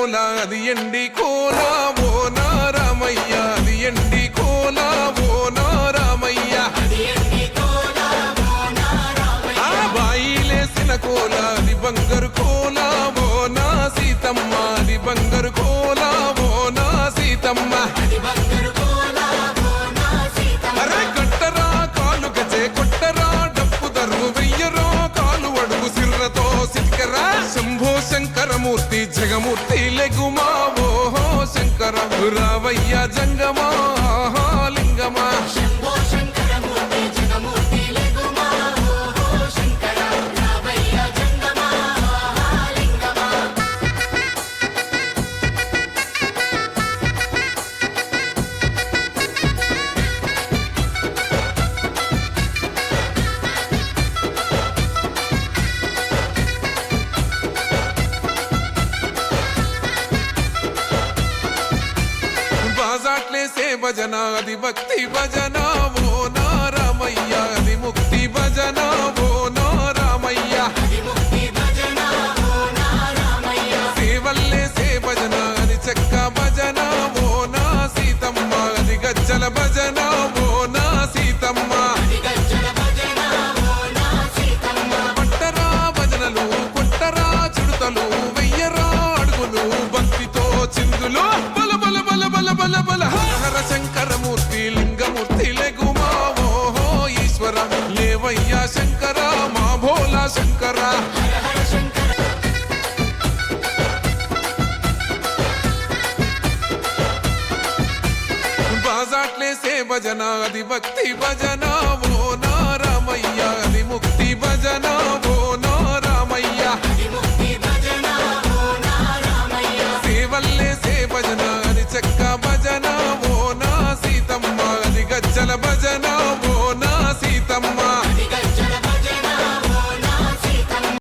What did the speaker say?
కోల అది ఎండి కోల ఓ నారామయ్య అది ఎండి కోల ఓ నారామయ్య ఆ బాయిలేసిన కోల అది బంగారు కోల ఓ నా సీతమ్మ అది బంగారు కోల ఓ నా సీతమ్మ అరే కట్టరా కాలు గజే కొట్టరా డప్పు దరువు వెయ్యరో కాలు అడుగు సిర్రతో సిటికరా శంభో శంకరమూర్తి జగమూర్తి లెగుమా ఓహో శంకర రావయ్య జంగమా లింగమా బాజాట్లేసే భజన అది భక్తి భజన ఓ నారామయ్య అది ముక్తి భజన ఓ నారామయ్య సేవల్లేసే భజన అది చెక్క భజన ఓ నా సీతమ్మ అది గజ్జల భజన ఓ నా సీతమ్మ పట్టరా భజనలు కొట్టరా చుడతలు వెయ్యరా అడుగులు భక్తితో చిందులు బల బల బల బల బల బల హర శంకరమూర్తి లింగమూర్తి లెగుమా ఓహో ఈశ్వర లేవయ్యా శంకర మా భోలా శంకర బాజాట్లేసే భజన అది భక్తి భజన ఓ నారామయ్య అది ముక్తి భజన